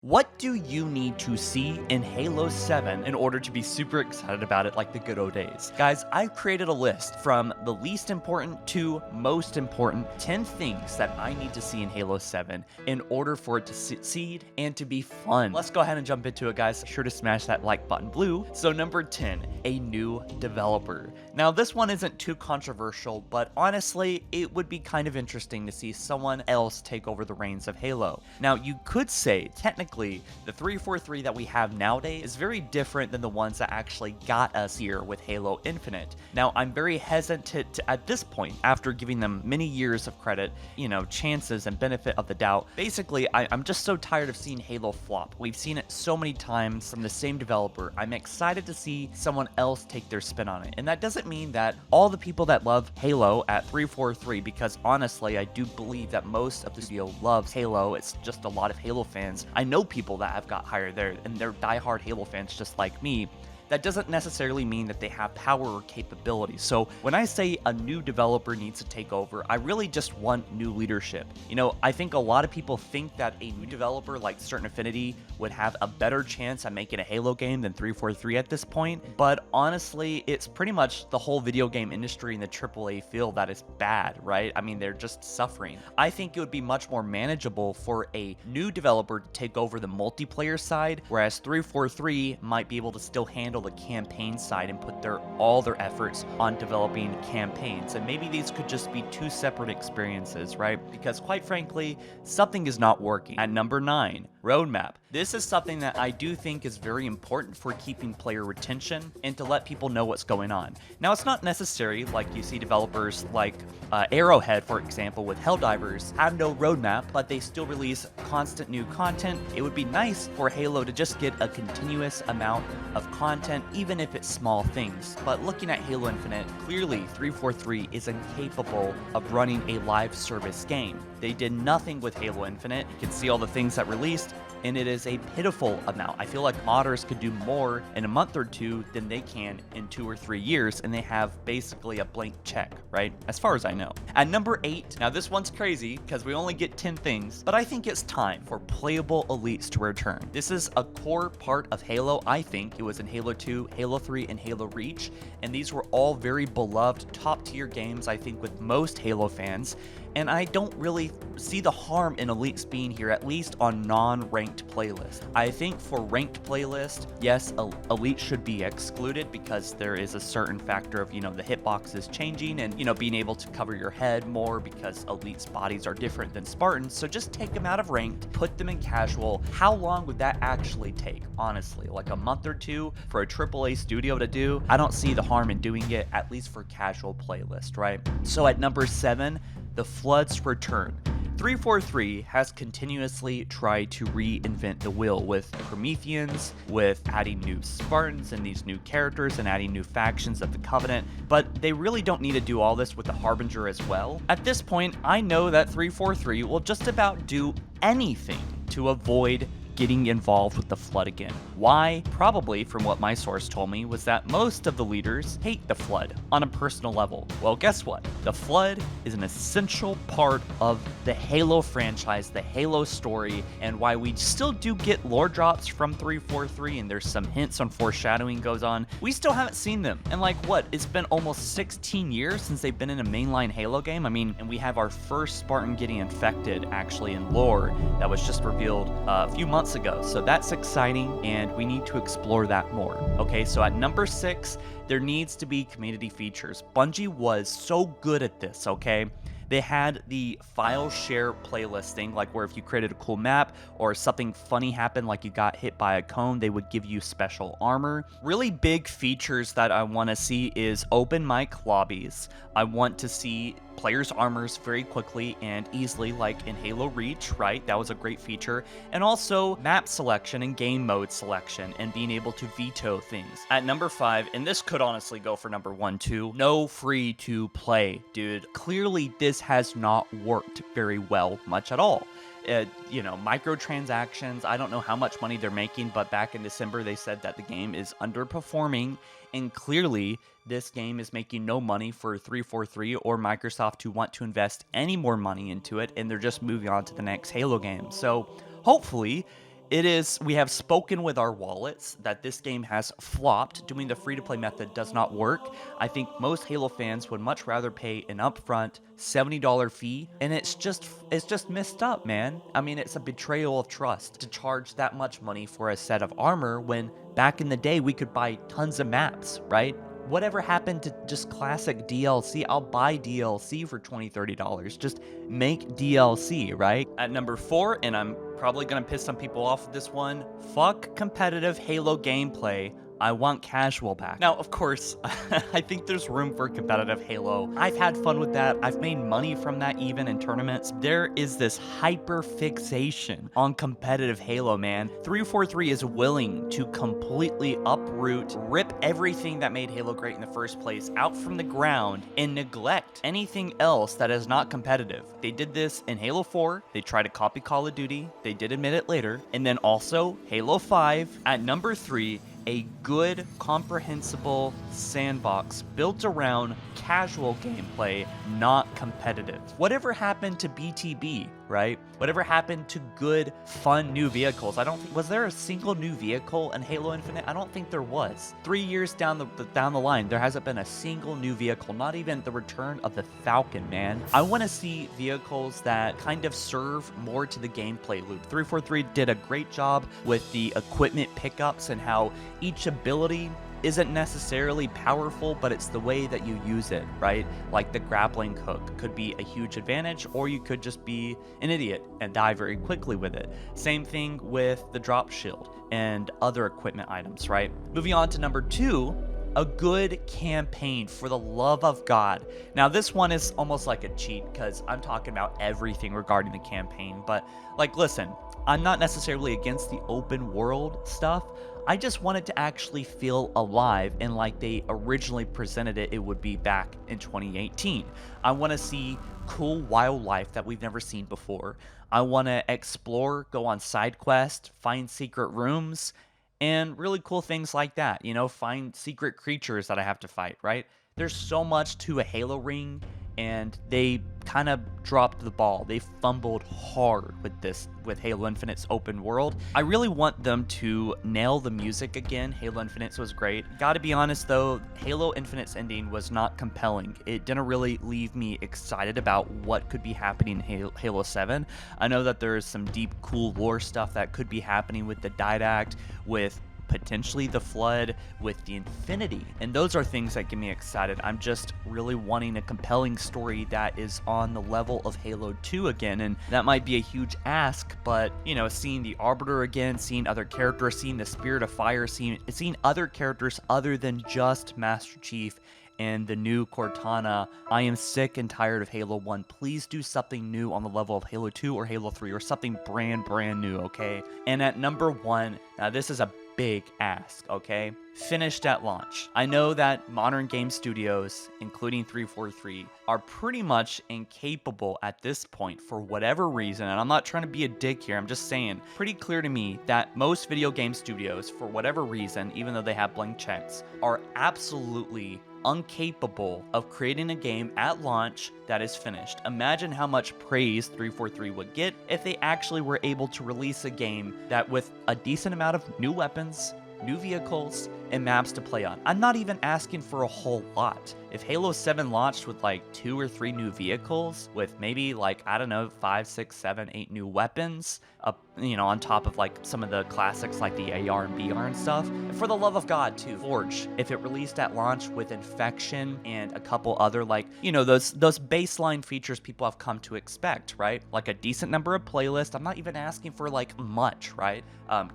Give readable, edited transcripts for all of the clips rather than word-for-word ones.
What do you need to see in Halo 7 in order to be super excited about it like the good old days? Guys, I've created a list from the least important to most important 10 things that I need to see in Halo 7 in order for it to succeed and to be fun. Let's go ahead and jump into it, guys. Be sure to smash that like button blue. So number 10, a new developer. Now this one isn't too controversial, but honestly, it would be kind of interesting to see someone else take over the reins of Halo. Now you could say, technically, the 343 that we have nowadays is very different than the ones that actually got us here with Halo Infinite. Now, I'm very hesitant to, at this point, after giving them many years of credit, chances and benefit of the doubt. Basically, I'm just so tired of seeing Halo flop. We've seen it so many times from the same developer. I'm excited to see someone else take their spin on it. And that doesn't mean that all the people that love Halo at 343, because honestly, I do believe that most of the studio loves Halo. It's just a lot of Halo fans. I know people that have got hired there, and they're diehard Halo fans just like me. That doesn't necessarily mean that they have power or capability. So when I say a new developer needs to take over, I really just want new leadership. I think a lot of people think that a new developer like Certain Affinity would have a better chance at making a Halo game than 343 at this point. But honestly, it's pretty much the whole video game industry in the AAA field that is bad, right? I mean, they're just suffering. I think it would be much more manageable for a new developer to take over the multiplayer side, whereas 343 might be able to still handle the campaign side and put all their efforts on developing campaigns. And maybe these could just be two separate experiences, right? Because quite frankly, something is not working. At number 9, roadmap. This is something that I do think is very important for keeping player retention and to let people know what's going on. Now, it's not necessary, like you see developers like Arrowhead, for example, with Helldivers, have no roadmap, but they still release constant new content. It would be nice for Halo to just get a continuous amount of content, even if it's small things. But looking at Halo Infinite, clearly 343 is incapable of running a live service game. They did nothing with Halo Infinite. You can see all the things that released, and it is a pitiful amount. I feel like modders could do more in a month or two than they can in 2 or 3 years, and they have basically a blank check, right? As far as I know. At number 8, now this one's crazy because we only get 10 things, but I think it's time for playable elites to return. This is a core part of Halo, I think. It was in Halo 2, Halo 3, and Halo Reach, and these were all very beloved top-tier games, I think, with most Halo fans. And I don't really see the harm in elites being here, at least on non-ranked playlists. I think for ranked playlists, yes, elite should be excluded because there is a certain factor of, the hitboxes changing and, being able to cover your head more because elites' bodies are different than Spartans. So just take them out of ranked, put them in casual. How long would that actually take? Honestly, like a month or two for a AAA studio to do? I don't see the harm in doing it, at least for casual playlist, right? So at number 7, the Flood's return. 343 has continuously tried to reinvent the wheel with Prometheans, with adding new Spartans and these new characters and adding new factions of the Covenant, but they really don't need to do all this with the Harbinger as well. At this point, I know that 343 will just about do anything to avoid getting involved with the Flood again. Why? Probably, from what my source told me, was that most of the leaders hate the Flood on a personal level. Well, guess what? The Flood is an essential part of the Halo franchise, the Halo story, and why we still do get lore drops from 343, and there's some hints on foreshadowing goes on, we still haven't seen them. And it's been almost 16 years since they've been in a mainline Halo game. And we have our first Spartan getting infected, actually, in lore that was just revealed a few months ago. So that's exciting, and we need to explore that more. Okay, so at number 6, there needs to be community features. Bungie was so good at this, okay? They had the file share playlist thing, like where if you created a cool map or something funny happened, like you got hit by a cone, they would give you special armor. Really big features that I want to see is open mic lobbies. I want to see players' armors very quickly and easily, like in Halo Reach, right? That was a great feature. And also map selection and game mode selection and being able to veto things. At number 5, and this could honestly go for number 1 too, no free to play, dude. Clearly this has not worked very well much at all. Microtransactions, I don't know how much money they're making, but back in December they said that the game is underperforming, and clearly this game is making no money for 343 or Microsoft to want to invest any more money into it, and they're just moving on to the next Halo game. So hopefully We have spoken with our wallets that this game has flopped. Doing the free-to-play method does not work. I think most Halo fans would much rather pay an upfront $70 fee, and it's just messed up, man. I mean, it's a betrayal of trust to charge that much money for a set of armor when back in the day we could buy tons of maps, right? Whatever happened to just classic DLC? I'll buy DLC for $20, $30. Just make DLC, right? At number 4, and I'm probably gonna piss some people off with this one, fuck competitive Halo gameplay. I want casual back. Now, of course, I think there's room for competitive Halo. I've had fun with that. I've made money from that even in tournaments. There is this hyper fixation on competitive Halo, man. 343 is willing to completely uproot, rip everything that made Halo great in the first place out from the ground and neglect anything else that is not competitive. They did this in Halo 4. They tried to copy Call of Duty. They did admit it later. And then also Halo 5 at number 3, a good, comprehensible sandbox built around casual gameplay, not competitive. Whatever happened to BTB, right? Whatever happened to good, fun new vehicles? Was there a single new vehicle in Halo Infinite? I don't think there was. 3 years down the line, there hasn't been a single new vehicle, not even the return of the Falcon, man. I want to see vehicles that kind of serve more to the gameplay loop. 343 did a great job with the equipment pickups and how each ability isn't necessarily powerful, but it's the way that you use it, right? Like the grappling hook could be a huge advantage, or you could just be an idiot and die very quickly with it. Same thing with the drop shield and other equipment items, right? Moving on to number 2, a good campaign, for the love of God. Now, this one is almost like a cheat because I'm talking about everything regarding the campaign, but like, listen, I'm not necessarily against the open world stuff. I just wanted to actually feel alive and like they originally presented it would be back in 2018. I want to see cool wildlife that we've never seen before. I want to explore, go on side quests, find secret rooms, and really cool things like that. You know, find secret creatures that I have to fight, right? There's so much to a Halo ring, and they kind of dropped the ball. They fumbled hard with Halo Infinite's open world. I really want them to nail the music again. Halo Infinite was great. Gotta be honest though, Halo Infinite's ending was not compelling. It didn't really leave me excited about what could be happening in Halo 7. I know that there is some deep, cool lore stuff that could be happening with the Didact, with potentially the Flood, with the Infinity, and those are things that get me excited. I'm just really wanting a compelling story that is on the level of Halo 2 again, and that might be a huge ask, but you know, seeing the Arbiter again, seeing other characters, seeing the Spirit of Fire, seeing other characters other than just Master Chief and the new Cortana. I am sick and tired of Halo 1. Please do something new on the level of Halo 2 or Halo 3 or something brand new, okay? And at number 1, now this is a big ask, okay? Finished at launch. I know that modern game studios, including 343, are pretty much incapable at this point for whatever reason, and I'm not trying to be a dick here, I'm just saying, pretty clear to me that most video game studios, for whatever reason, even though they have blank checks, are absolutely incapable of creating a game at launch that is finished. Imagine how much praise 343 would get if they actually were able to release a game that with a decent amount of new weapons, new vehicles, and maps to play on. I'm not even asking for a whole lot. If Halo 7 launched with like 2 or 3 new vehicles, with maybe like, I don't know, 5, 6, 7, 8 new weapons, you know, on top of like some of the classics like the AR and BR and stuff. And for the love of God too, Forge, if it released at launch with Infection and a couple other like, you know, those baseline features people have come to expect, right? Like a decent number of playlists. I'm not even asking for like much, right?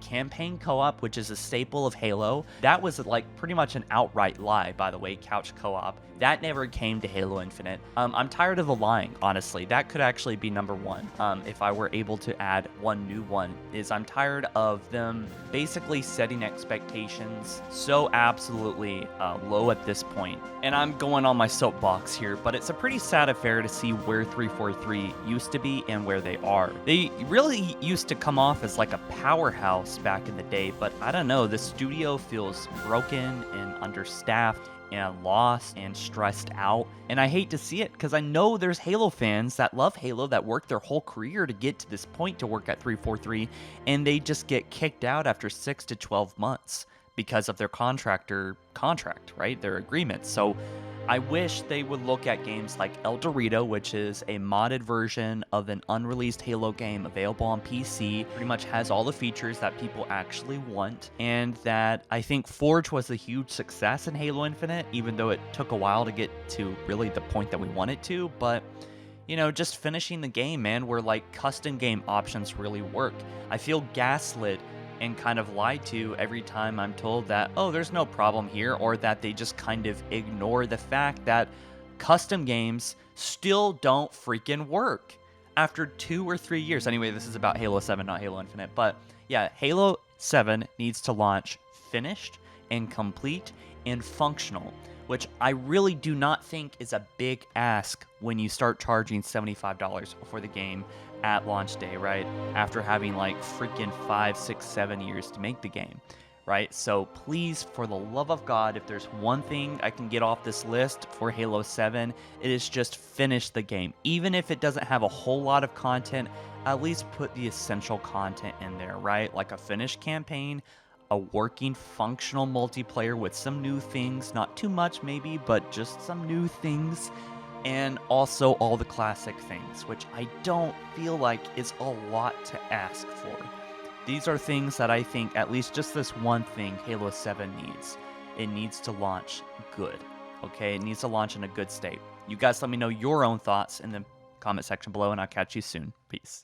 Campaign co-op, which is a staple of Halo. That was like pretty much an outright lie, by the way, couch co-op. That never came to Halo Infinite. I'm tired of the lying, honestly. That could actually be number 1 if I were able to add one new one, is I'm tired of them basically setting expectations so absolutely low at this point. And I'm going on my soapbox here, but it's a pretty sad affair to see where 343 used to be and where they are. They really used to come off as like a powerhouse back in the day, but I don't know, the studio feels broken and understaffed, and lost and stressed out. And I hate to see it because I know there's Halo fans that love Halo that work their whole career to get to this point to work at 343, and they just get kicked out after 6 to 12 months because of their contract, right? Their agreement. So I wish they would look at games like El Dorito, which is a modded version of an unreleased Halo game available on PC. Pretty much has all the features that people actually want, and that I think Forge was a huge success in Halo Infinite, even though it took a while to get to really the point that we wanted to. But just finishing the game, man, where like custom game options really work. I feel gaslit and kind of lied to every time I'm told that, oh, there's no problem here, or that they just kind of ignore the fact that custom games still don't freaking work after 2 or 3 years. Anyway, this is about Halo 7, not Halo Infinite. But yeah, Halo 7 needs to launch finished and complete and functional, which I really do not think is a big ask when you start charging $75 for the game at launch day, right? After having like freaking 5, 6, 7 years to make the game, right? So please, for the love of God, if there's one thing I can get off this list for Halo 7, it is just finish the game. Even if it doesn't have a whole lot of content, at least put the essential content in there, right? Like a finished campaign, a working, functional multiplayer with some new things, not too much maybe, but just some new things, and also all the classic things, which I don't feel like is a lot to ask for. These are things that I think at least just this one thing Halo 7 needs. It needs to launch good, okay? It needs to launch in a good state. You guys let me know your own thoughts in the comment section below, and I'll catch you soon. Peace.